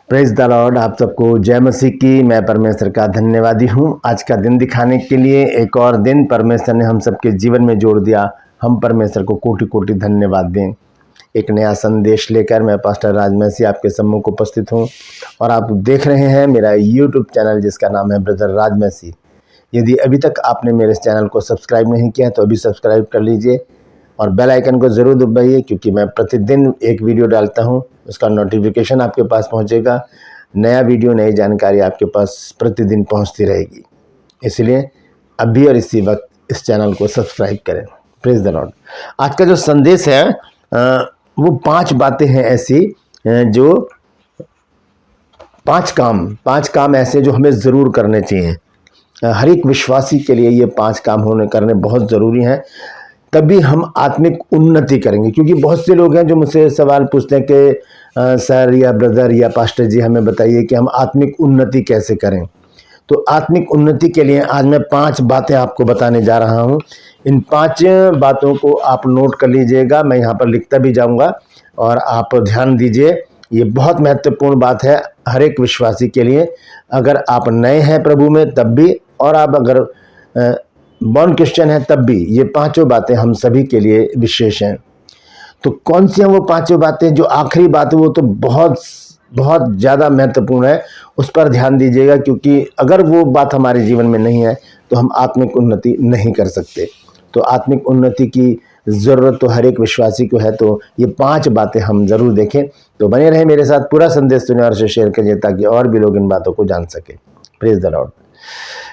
Praise the Lord. आप सबको जय मसीह की। मैं परमेश्वर का धन्यवादी हूँ। आज का दिन दिखाने के लिए एक और दिन परमेश्वर ने हम सबके जीवन में जोड़ दिया। हम परमेश्वर को कोटि कोटि धन्यवाद दें। एक नया संदेश लेकर मैं पास्टर राज मसीह आपके सम्मुख उपस्थित हूँ और आप देख रहे हैं मेरा यूट्यूब चैनल जिसका नाम है ब्रदर राज मसीह। यदि अभी तक आपने मेरे इस चैनल को सब्सक्राइब नहीं किया तो अभी सब्सक्राइब कर लीजिए और बेल आइकन को ज़रूर दबाइए, क्योंकि मैं प्रतिदिन एक वीडियो डालता हूं, उसका नोटिफिकेशन आपके पास पहुंचेगा। नया वीडियो, नई जानकारी आपके पास प्रतिदिन पहुंचती रहेगी। इसलिए अभी और इसी वक्त इस चैनल को सब्सक्राइब करें। Praise the Lord. आज का जो संदेश है वो 5 बातें हैं ऐसी, जो 5 काम ऐसे जो हमें ज़रूर करने चाहिए। हर एक विश्वासी के लिए ये 5 काम करने बहुत ज़रूरी हैं, तभी हम आत्मिक उन्नति करेंगे। क्योंकि बहुत से लोग हैं जो मुझसे सवाल पूछते हैं कि सर या ब्रदर या पास्टर जी हमें बताइए कि हम आत्मिक उन्नति कैसे करें। तो आत्मिक उन्नति के लिए आज मैं 5 बातें आपको बताने जा रहा हूं। इन 5 बातों को आप नोट कर लीजिएगा। मैं यहाँ पर लिखता भी जाऊँगा और आप ध्यान दीजिए। ये बहुत महत्वपूर्ण बात है हर एक विश्वासी के लिए। अगर आप नए हैं प्रभु में तब भी, और आप अगर बॉर्न क्रिश्चियन है तब भी, ये 5 बातें हम सभी के लिए विशेष हैं। तो कौन सी हैं वो 5 बातें? जो आखिरी बात है वो तो बहुत बहुत ज़्यादा महत्वपूर्ण है, उस पर ध्यान दीजिएगा। क्योंकि अगर वो बात हमारे जीवन में नहीं है तो हम आत्मिक उन्नति नहीं कर सकते। तो आत्मिक उन्नति की ज़रूरत तो हर एक विश्वासी को है। तो ये 5 बातें हम ज़रूर देखें। तो बने रहें मेरे साथ, पूरा संदेश सुने और इसे शेयर करिए ताकि और भी लोग इन बातों को जान सके। Praise the Lord.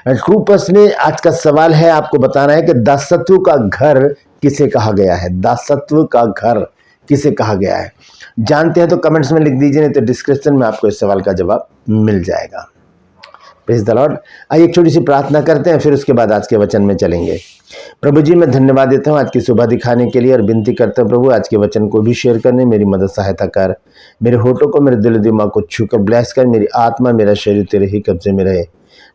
रूपस में आज का सवाल है, आपको बताना है कि दासत्व का घर किसे कहा गया है। दासत्व का घर किसे कहा गया है? जानते हैं तो कमेंट्स में लिख दीजिए, नहीं तो डिस्क्रिप्शन में आपको इस सवाल का जवाब मिल जाएगा। Praise the Lord. आइए एक छोटी सी प्रार्थना करते हैं, फिर उसके बाद आज के वचन में चलेंगे। प्रभु जी, मैं धन्यवाद देता हूँ आज की सुबह दिखाने के लिए और विनती करता हूँ प्रभु आज के वचन को भी शेयर करने मेरी मदद सहायता कर। मेरे होठों को, मेरे दिल दिमाग को छूकर ब्लेस कर। मेरी आत्मा, मेरा शरीर तेरे ही कब्जे में रहे,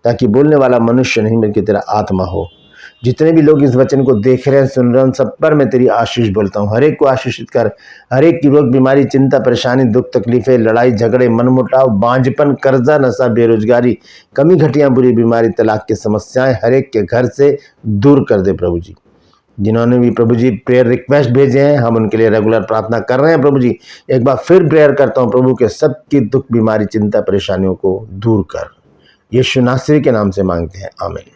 ताकि बोलने वाला मनुष्य नहीं बल्कि तेरा आत्मा हो। जितने भी लोग इस वचन को देख रहे हैं, सुन रहे हैं, उन सब पर मैं तेरी आशीष बोलता हूँ। हर एक को आशीषित कर। हर एक की रोग, बीमारी, चिंता, परेशानी, दुख, तकलीफें, लड़ाई झगड़े, मनमुटाव, बांझपन, कर्जा, नशा, बेरोजगारी, कमी घटिया, बुरी बीमारी, तलाक की समस्याएं हर एक के घर से दूर कर दे प्रभु जी। जिन्होंने भी प्रभु जी प्रेयर रिक्वेस्ट भेजे हैं, हम उनके लिए रेगुलर प्रार्थना कर रहे हैं प्रभु जी। एक बार फिर प्रेयर करता हूँ प्रभु के सबकी दुख, बीमारी, चिंता, परेशानियों को दूर कर। यीशु नासरी के नाम से मांगते हैं, आमीन।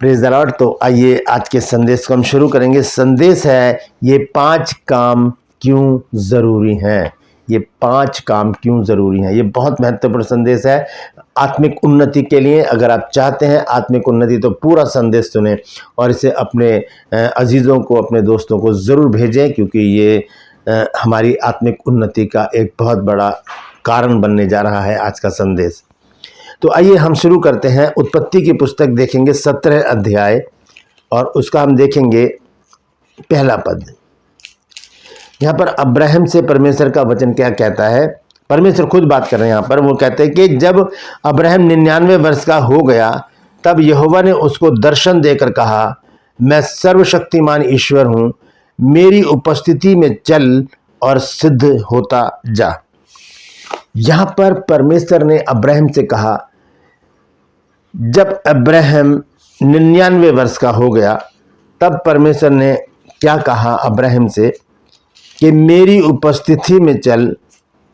Praise the Lord. तो आइए आज के संदेश को हम शुरू करेंगे। संदेश है, ये 5 काम क्यों ज़रूरी हैं। ये 5 काम क्यों ज़रूरी हैं। ये बहुत महत्वपूर्ण संदेश है आत्मिक उन्नति के लिए। अगर आप चाहते हैं आत्मिक उन्नति तो पूरा संदेश सुनें और इसे अपने अजीज़ों को, अपने दोस्तों को ज़रूर भेजें, क्योंकि ये हमारी आत्मिक उन्नति का एक बहुत बड़ा कारण बनने जा रहा है आज का संदेश। तो आइए हम शुरू करते हैं। उत्पत्ति की पुस्तक देखेंगे 17 अध्याय और उसका हम देखेंगे पहला पद। यहाँ पर अब्राहम से परमेश्वर का वचन क्या कहता है। परमेश्वर खुद बात कर रहे हैं यहाँ पर। वो कहते हैं कि जब अब्राहम 99 वर्ष का हो गया तब यहोवा ने उसको दर्शन देकर कहा, मैं सर्वशक्तिमान ईश्वर हूँ, मेरी उपस्थिति में चल और सिद्ध होता जा। यहाँ पर परमेश्वर ने अब्राहम से कहा, जब अब्राहम 99 वर्ष का हो गया तब परमेश्वर ने क्या कहा अब्राहम से कि मेरी उपस्थिति में चल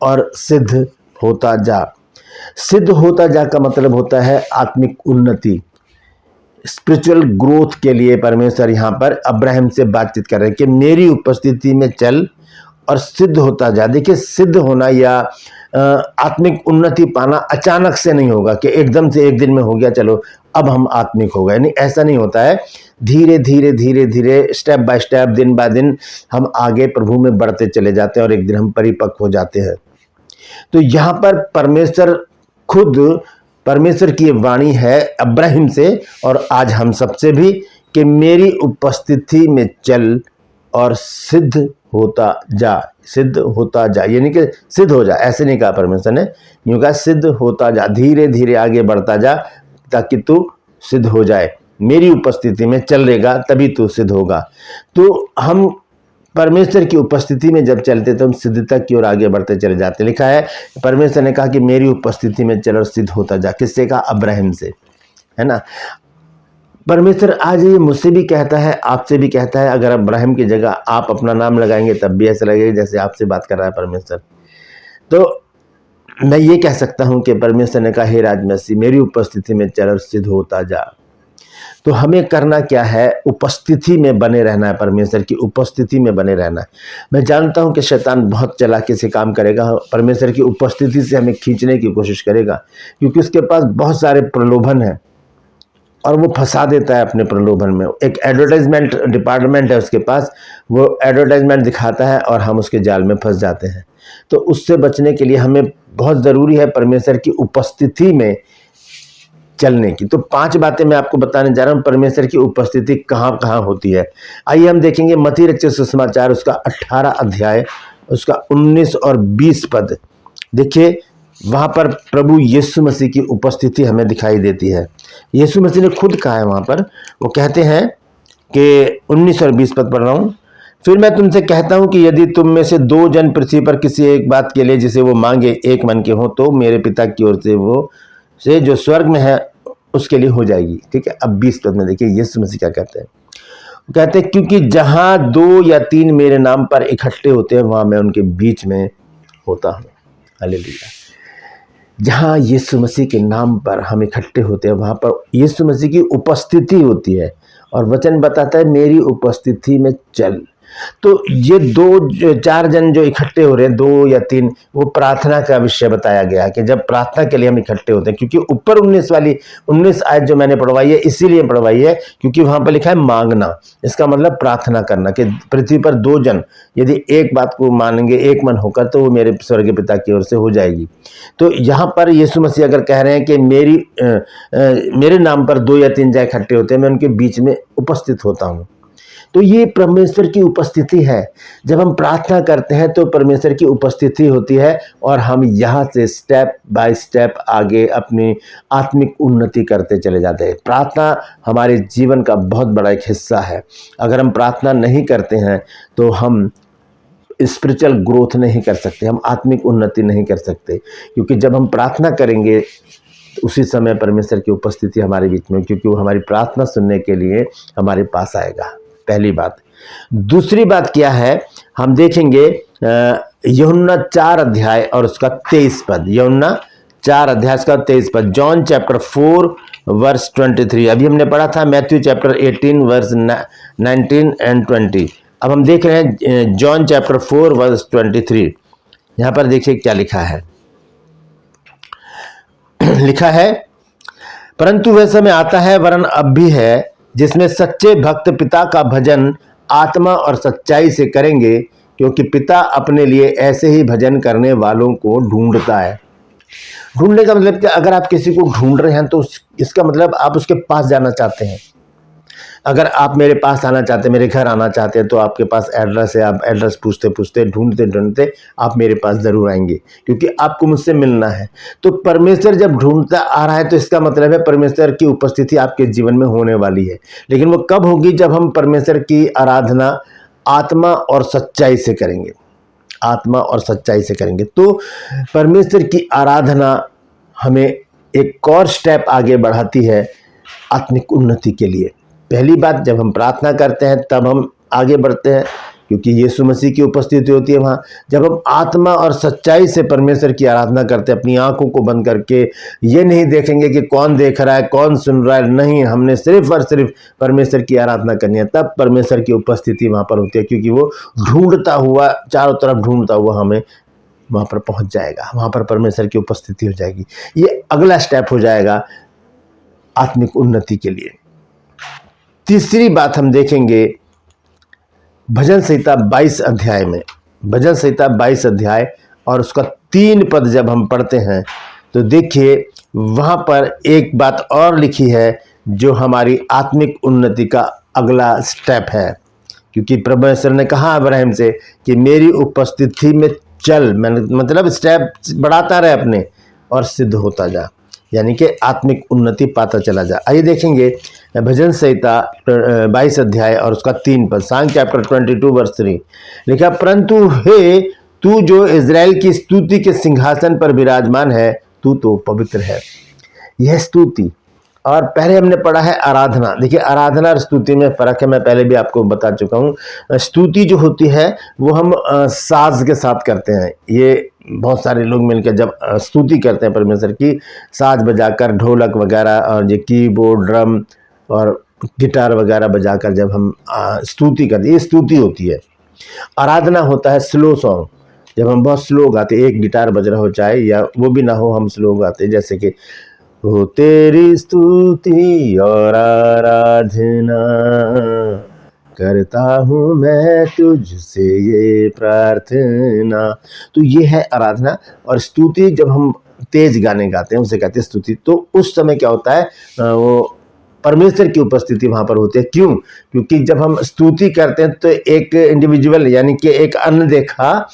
और सिद्ध होता जा। सिद्ध होता जा का मतलब होता है आत्मिक उन्नति, स्पिरिचुअल ग्रोथ के लिए परमेश्वर यहाँ पर अब्राहम से बातचीत कर रहे हैं कि मेरी उपस्थिति में चल और सिद्ध होता जा। देखिए, सिद्ध होना या आत्मिक उन्नति पाना अचानक से नहीं होगा कि एकदम से एक दिन में हो गया चलो अब हम आत्मिक हो गए। नहीं, ऐसा नहीं होता है। धीरे धीरे धीरे धीरे, स्टेप बाय स्टेप, दिन बाय दिन हम आगे प्रभु में बढ़ते चले जाते हैं और एक दिन हम परिपक्व हो जाते हैं। तो यहाँ पर परमेश्वर की वाणी है अब्राहम से और आज हम सबसे भी कि मेरी उपस्थिति में चल और सिद्ध होता जा। सिद्ध होता जा यानी कि सिद्ध हो जा, ऐसे नहीं कहा परमेश्वर ने, यूं कहा सिद्ध होता जा। धीरे धीरे आगे बढ़ता जा ताकि तू सिद्ध हो जाए। मेरी उपस्थिति में चलेगा तभी तू सिद्ध होगा। तो हम परमेश्वर की उपस्थिति में जब चलते तो हम सिद्धता की ओर आगे बढ़ते चले जाते। लिखा है परमेश्वर ने कहा कि मेरी उपस्थिति में चल और सिद्ध होता जा। किससे कहा? अब्राहम से, है ना। परमेश्वर आज ये मुझसे भी कहता है, आपसे भी कहता है। अगर अब्राहम की जगह आप अपना नाम लगाएंगे तब भी ऐसा लगेगा जैसे आपसे बात कर रहा है परमेश्वर। तो मैं ये कह सकता हूँ कि परमेश्वर ने कहा हे राज मसीह मेरी उपस्थिति में चल और सिद्ध होता जा। तो हमें करना क्या है? उपस्थिति में बने रहना है, परमेश्वर की उपस्थिति में बने रहना है। मैं जानता हूं कि शैतान बहुत चालाकी से काम करेगा, परमेश्वर की उपस्थिति से हमें खींचने की कोशिश करेगा, क्योंकि उसके पास बहुत सारे प्रलोभन हैं और वो फंसा देता है अपने प्रलोभन में। एक एडवर्टाइजमेंट डिपार्टमेंट है उसके पास, वो एडवर्टाइजमेंट दिखाता है और हम उसके जाल में फंस जाते हैं। तो उससे बचने के लिए हमें बहुत ज़रूरी है परमेश्वर की उपस्थिति में चलने की। तो 5 बातें मैं आपको बताने जा रहा हूं परमेश्वर की उपस्थिति कहां कहां होती है। आइए हम देखेंगे मत्ती रचित सुसमाचार उसका 18 अध्याय उसका 19 और 20 पद। देखिए वहां पर प्रभु यीशु मसीह की उपस्थिति हमें दिखाई देती है। यीशु मसीह ने खुद कहा है वहां पर, वो कहते हैं कि 19 और 20 पद पढ़ रहा हूं। फिर मैं तुमसे कहता हूं कि यदि तुम में से 2 जन पृथ्वी पर किसी एक बात के लिए जिसे वो मांगे एक मन के हो तो मेरे पिता की ओर से वो से जो स्वर्ग में है उसके लिए हो जाएगी। ठीक है, अब 20 पद में देखिए यीशु मसीह क्या कहते हैं। कहते हैं क्योंकि जहां 2 या 3 मेरे नाम पर इकट्ठे होते हैं वहां मैं उनके बीच में होता हूं। हालेलुया। जहां यीशु मसीह के नाम पर हम इकट्ठे होते हैं वहां पर यीशु मसीह की उपस्थिति होती है और वचन बताता है मेरी उपस्थिति में चल। तो ये 2-4 जन जो इकट्ठे हो रहे हैं, 2 या 3, वो प्रार्थना का विषय बताया गया कि जब प्रार्थना के लिए हम इकट्ठे होते हैं, क्योंकि ऊपर 19 आयत जो मैंने पढ़वाई है इसीलिए पढ़वाई है क्योंकि वहां पर लिखा है मांगना। इसका मतलब प्रार्थना करना कि पृथ्वी पर 2 जन यदि एक बात को मानेंगे एक मन होकर तो वो मेरे स्वर्गीय पिता की ओर से हो जाएगी। तो यहाँ पर यीशु मसीह अगर कह रहे हैं कि मेरे नाम पर 2 या 3 जन इकट्ठे होते हैं मैं उनके बीच में उपस्थित होता हूँ। तो ये परमेश्वर की उपस्थिति है। जब हम प्रार्थना करते हैं तो परमेश्वर की उपस्थिति होती है और हम यहाँ से स्टेप बाय स्टेप आगे अपनी आत्मिक उन्नति करते चले जाते हैं। प्रार्थना हमारे जीवन का बहुत बड़ा एक हिस्सा है। अगर हम प्रार्थना नहीं करते हैं तो हम स्पिरिचुअल ग्रोथ नहीं कर सकते, हम आत्मिक उन्नति नहीं कर सकते, क्योंकि जब हम प्रार्थना करेंगे उसी समय परमेश्वर की उपस्थिति हमारे बीच में, क्योंकि वो हमारी प्रार्थना सुनने के लिए हमारे पास आएगा। पहली बात। दूसरी बात क्या है, हम देखेंगे यूहन्ना 4 अध्याय और उसका 23 पद। यूहन्ना 4 अध्याय उसका 23 पद। John chapter 4 verse 23। अभी हमने पढ़ा था मैथ्यू चैप्टर 18 वर्स 19 एंड 20। अब हम देख रहे हैं जॉन चैप्टर 4 वर्स 23। यहां पर देखिए क्या लिखा है। लिखा है परंतु वह समय आता है वरन अब भी है जिसमें सच्चे भक्त पिता का भजन आत्मा और सच्चाई से करेंगे, क्योंकि पिता अपने लिए ऐसे ही भजन करने वालों को ढूंढता है। ढूंढने का मतलब कि अगर आप किसी को ढूंढ रहे हैं तो इसका मतलब आप उसके पास जाना चाहते हैं। अगर आप मेरे पास आना चाहते हैं, मेरे घर आना चाहते हैं, तो आपके पास एड्रेस है, आप एड्रेस पूछते पूछते ढूंढते ढूंढते आप मेरे पास ज़रूर आएंगे, क्योंकि आपको मुझसे मिलना है। तो परमेश्वर जब ढूंढता आ रहा है तो इसका मतलब है परमेश्वर की उपस्थिति आपके जीवन में होने वाली है। लेकिन वो कब होगी? जब हम परमेश्वर की आराधना आत्मा और सच्चाई से करेंगे। आत्मा और सच्चाई से करेंगे तो परमेश्वर की आराधना हमें एक और स्टेप आगे बढ़ाती है आत्मिक उन्नति के लिए। पहली बात, जब हम प्रार्थना करते हैं तब हम आगे बढ़ते हैं, क्योंकि यीशु मसीह की उपस्थिति होती है वहाँ। जब हम आत्मा और सच्चाई से परमेश्वर की आराधना करते हैं, अपनी आंखों को बंद करके, ये नहीं देखेंगे कि कौन देख रहा है, कौन सुन रहा है, नहीं, हमने सिर्फ और सिर्फ परमेश्वर की आराधना करनी है, तब परमेश्वर की उपस्थिति वहाँ पर होती है, क्योंकि वो ढूंढता हुआ, चारों तरफ ढूंढता हुआ हमें वहाँ पर पहुँच जाएगा, वहाँ पर परमेश्वर की उपस्थिति हो जाएगी। ये अगला स्टेप हो जाएगा आत्मिक उन्नति के लिए। तीसरी बात हम देखेंगे भजन संहिता 22 अध्याय में। भजन संहिता 22 अध्याय और उसका 3 पद जब हम पढ़ते हैं तो देखिए वहां पर एक बात और लिखी है जो हमारी आत्मिक उन्नति का अगला स्टेप है, क्योंकि परमेश्वर ने कहा अब्राहम से कि मेरी उपस्थिति में चल, मतलब स्टेप बढ़ाता रहे अपने और सिद्ध होता जा। यानी कि आत्मिक उन्नति पाता चला जाए। आइए देखेंगे भजन संहिता 22 अध्याय और उसका 3 पद, सांग चैप्टर 22 वर्स 3 लिखा, परंतु हे तू जो इज़राइल की स्तुति के सिंहासन पर विराजमान है, तू तो पवित्र है। यह स्तुति, और पहले हमने पढ़ा है आराधना। देखिए आराधना और स्तुति में फर्क है, मैं पहले भी आपको बता चुका हूँ। स्तुति जो होती है वो हम साज के साथ करते हैं। ये बहुत सारे लोग मिलकर जब स्तुति करते हैं परमेश्वर की, साज बजाकर, ढोलक वगैरह और ये कीबोर्ड, ड्रम और गिटार वगैरह बजाकर जब हम स्तुति करते हैं, ये स्तुति होती है। आराधना होता है स्लो सॉन्ग, जब हम बहुत स्लो गाते, एक गिटार बज रहा हो चाहे या वो भी ना हो, हम स्लो गाते, जैसे कि हो तेरी स्तुति और आराधना करता हूँ मैं तुझसे ये प्रार्थना। तो ये है आराधना। और स्तुति जब हम तेज गाने गाते हैं उसे कहते हैं स्तुति। तो उस समय क्या होता है, वो परमेश्वर की उपस्थिति वहां पर होती है। क्यों? क्योंकि जब हम स्तुति करते हैं तो एक इंडिविजुअल यानी कि एक अनदेखा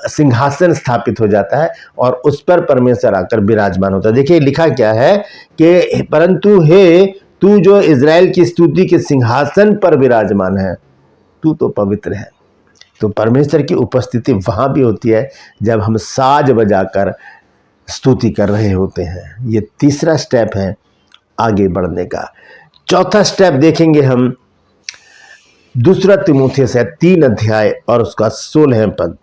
सिंहासन स्थापित हो जाता है और उस पर परमेश्वर आकर विराजमान होता है। देखिए लिखा क्या है कि परंतु हे तू जो इज़राइल की स्तुति के सिंहासन पर विराजमान है, तू तो पवित्र है। तो परमेश्वर की उपस्थिति वहां भी होती है जब हम साज बजाकर स्तुति कर रहे होते हैं। ये तीसरा स्टेप है आगे बढ़ने का। चौथा स्टेप देखेंगे हम, दूसरा तीमुथियुस है 3 अध्याय और उसका 16 पद।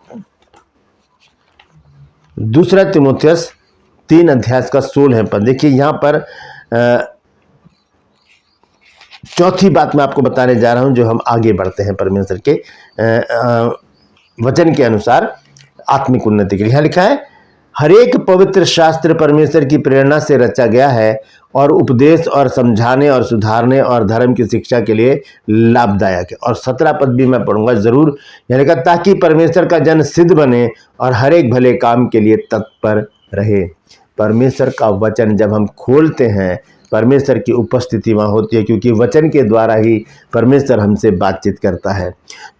दूसरा तीमुथियुस 3 अध्याय का 16 पद। देखिए यहां पर चौथी बात मैं आपको बताने जा रहा हूं, जो हम आगे बढ़ते हैं परमेश्वर के वचन के अनुसार आत्मिक उन्नति के लिए। यहां लिखा है, हरेक पवित्र शास्त्र परमेश्वर की प्रेरणा से रचा गया है और उपदेश और समझाने और सुधारने और धर्म की शिक्षा के लिए लाभदायक है। और 17 पद भी मैं पढ़ूंगा जरूर। यानी कि ताकि परमेश्वर का जन सिद्ध बने और हर एक भले काम के लिए तत्पर रहे। परमेश्वर का वचन जब हम खोलते हैं, परमेश्वर की उपस्थिति वहाँ होती है, क्योंकि वचन के द्वारा ही परमेश्वर हमसे बातचीत करता है।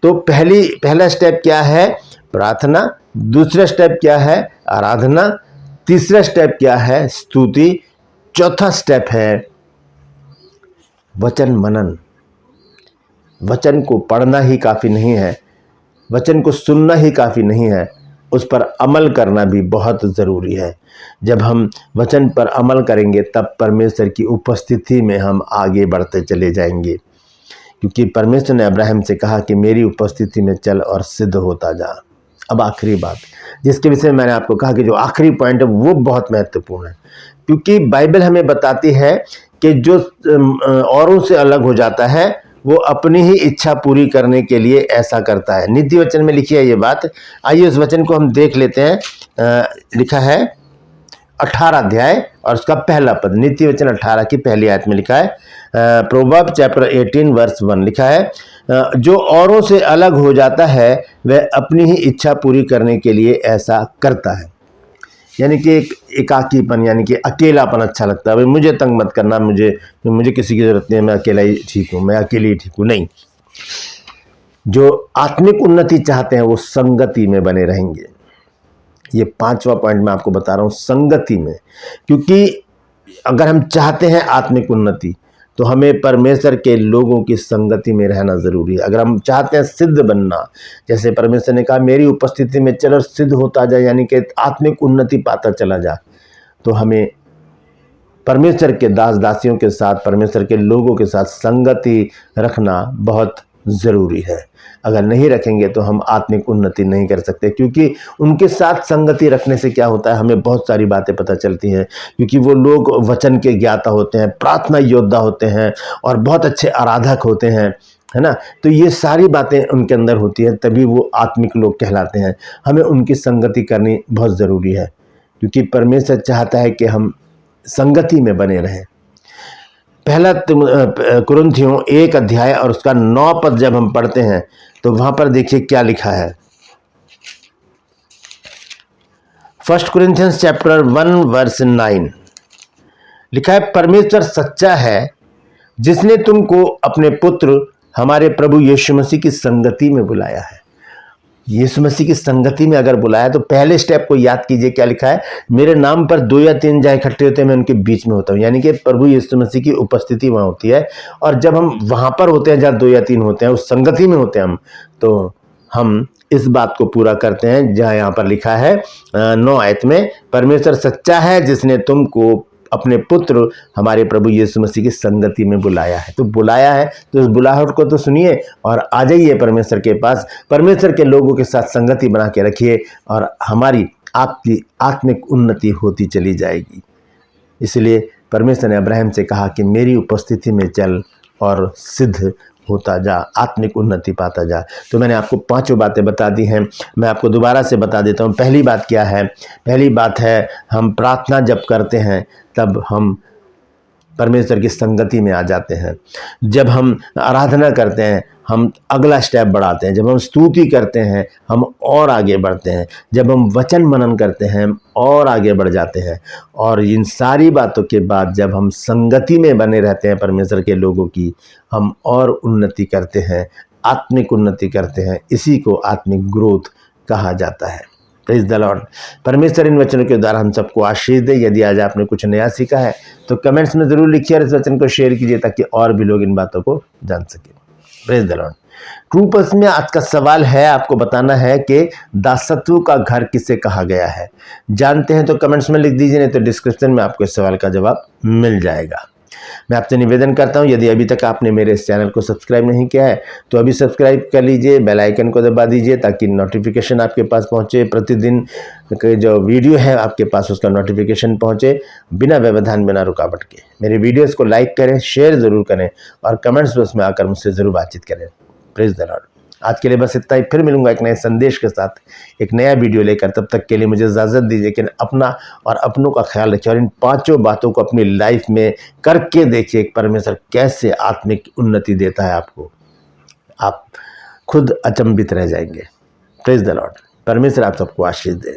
तो पहला स्टेप क्या है? प्रार्थना। दूसरा स्टेप क्या है? आराधना। तीसरा स्टेप क्या है? स्तुति। चौथा स्टेप है वचन मनन। वचन को पढ़ना ही काफ़ी नहीं है, वचन को सुनना ही काफ़ी नहीं है, उस पर अमल करना भी बहुत ज़रूरी है। जब हम वचन पर अमल करेंगे तब परमेश्वर की उपस्थिति में हम आगे बढ़ते चले जाएंगे, क्योंकि परमेश्वर ने अब्राहम से कहा कि मेरी उपस्थिति में चल और सिद्ध होता जा। अब आखिरी बात, जिसके विषय में मैंने आपको कहा कि जो आखिरी पॉइंट है वो बहुत महत्वपूर्ण है, क्योंकि बाइबल हमें बताती है कि जो औरों से अलग हो जाता है वो अपनी ही इच्छा पूरी करने के लिए ऐसा करता है। नीति वचन में लिखी है ये बात। आइए उस वचन को हम देख लेते हैं। लिखा है 18 अध्याय और उसका पहला पद। नीति वचन 18 की पहली आयत में लिखा है, प्रोवर्ब चैप्टर 18 वर्स 1 लिखा है, जो औरों से अलग हो जाता है वह अपनी ही इच्छा पूरी करने के लिए ऐसा करता है। यानी कि एक एकाकीपन, यानी कि अकेलापन अच्छा लगता है। भाई मुझे तंग मत करना, मुझे किसी की जरूरत नहीं है, मैं अकेला ही ठीक हूँ, मैं अकेली ही ठीक हूँ। नहीं, जो आत्मिक उन्नति चाहते हैं वो संगति में बने रहेंगे। ये 5वां पॉइंट मैं आपको बता रहा हूँ, संगति में। क्योंकि अगर हम चाहते हैं आत्मिक उन्नति तो हमें परमेश्वर के लोगों की संगति में रहना जरूरी है। अगर हम चाहते हैं सिद्ध बनना, जैसे परमेश्वर ने कहा मेरी उपस्थिति में चल और सिद्ध होता जाए, यानी कि आत्मिक उन्नति पाता चला जा, तो हमें परमेश्वर के दास दासियों के साथ, परमेश्वर के लोगों के साथ संगति रखना बहुत ज़रूरी है। अगर नहीं रखेंगे तो हम आत्मिक उन्नति नहीं कर सकते, क्योंकि उनके साथ संगति रखने से क्या होता है, हमें बहुत सारी बातें पता चलती हैं। क्योंकि वो लोग वचन के ज्ञाता होते हैं, प्रार्थना योद्धा होते हैं और बहुत अच्छे आराधक होते हैं, है ना। तो ये सारी बातें उनके अंदर होती हैं, तभी वो आत्मिक लोग कहलाते हैं। हमें उनकी संगति करनी बहुत ज़रूरी है, क्योंकि परमेश्वर चाहता है कि हम संगति में बने रहें। पहला कुरिन्थियों 1 अध्याय और उसका 9 पद जब हम पढ़ते हैं तो वहां पर देखिए क्या लिखा है। 1 कुरिन्थियंस चैप्टर 1 वर्स 9 लिखा है, परमेश्वर सच्चा है जिसने तुमको अपने पुत्र हमारे प्रभु यीशु मसीह की संगति में बुलाया है। यीशु मसीह की संगति में अगर बुलाया तो पहले स्टेप को याद कीजिए, क्या लिखा है, मेरे नाम पर 2 या 3 जहाँ इकट्ठे होते हैं मैं उनके बीच में होता हूँ। यानी कि प्रभु यीशु मसीह की उपस्थिति वहाँ होती है, और जब हम वहाँ पर होते हैं जहाँ 2 या 3 होते हैं, उस संगति में होते हैं हम, तो हम इस बात को पूरा करते हैं जहाँ यहाँ पर लिखा है 9 आयत में, परमेश्वर सच्चा है जिसने तुमको अपने पुत्र हमारे प्रभु यीशु मसीह की संगति में बुलाया है। तो बुलाया है तो उस बुलाहट को तो सुनिए और आ जाइए परमेश्वर के पास, परमेश्वर के लोगों के साथ संगति बना के रखिए और हमारी आपकी आत्मिक उन्नति होती चली जाएगी। इसलिए परमेश्वर ने अब्राहम से कहा कि मेरी उपस्थिति में चल और सिद्ध होता जा, आत्मिक उन्नति पाता जा। तो मैंने आपको 5 बातें बता दी हैं, मैं आपको दोबारा से बता देता हूँ। पहली बात क्या है? पहली बात है, हम प्रार्थना जब करते हैं तब हम परमेश्वर की संगति में आ जाते हैं। जब हम आराधना करते हैं हम अगला स्टेप बढ़ाते हैं। जब हम स्तुति करते हैं हम और आगे बढ़ते हैं। जब हम वचन मनन करते हैं हम और आगे बढ़ जाते हैं। और इन सारी बातों के बाद जब हम संगति में बने रहते हैं परमेश्वर के लोगों की, हम और उन्नति करते हैं, आत्मिक उन्नति करते हैं। इसी को आत्मिक ग्रोथ कहा जाता है। Praise the Lord. परमेश्वर इन वचनों के द्वारा हम सबको आशीष दे। यदि आज आपने कुछ नया सीखा है तो कमेंट्स में ज़रूर लिखिए और इस वचन को शेयर कीजिए ताकि और भी लोग इन बातों को जान सकें। Praise the Lord. True purse में आज का सवाल है, आपको बताना है कि दासत्व का घर किसे कहा गया है। जानते हैं तो कमेंट्स में लिख दीजिए, नहीं तो डिस्क्रिप्शन में आपको इस सवाल का जवाब मिल जाएगा। मैं आपसे निवेदन करता हूं, यदि अभी तक आपने मेरे इस चैनल को सब्सक्राइब नहीं किया है तो अभी सब्सक्राइब कर लीजिए, बेल आइकन को दबा दीजिए ताकि नोटिफिकेशन आपके पास पहुंचे। प्रतिदिन के जो वीडियो है आपके पास उसका नोटिफिकेशन पहुंचे बिना व्यवधान, बिना रुकावट के। मेरे वीडियोस को लाइक करें, शेयर ज़रूर करें और कमेंट्स बॉक्स में आकर मुझसे ज़रूर बातचीत करें। Praise the Lord. आज के लिए बस इतना ही, फिर मिलूंगा एक नए संदेश के साथ, एक नया वीडियो लेकर। तब तक के लिए मुझे इजाज़त दीजिए कि अपना और अपनों का ख्याल रखिए और इन 5 बातों को अपनी लाइफ में करके देखिए परमेश्वर कैसे आत्मिक उन्नति देता है आपको। आप खुद अचंभित रह जाएंगे। Praise the Lord. परमेश्वर आप सबको आशीष दे।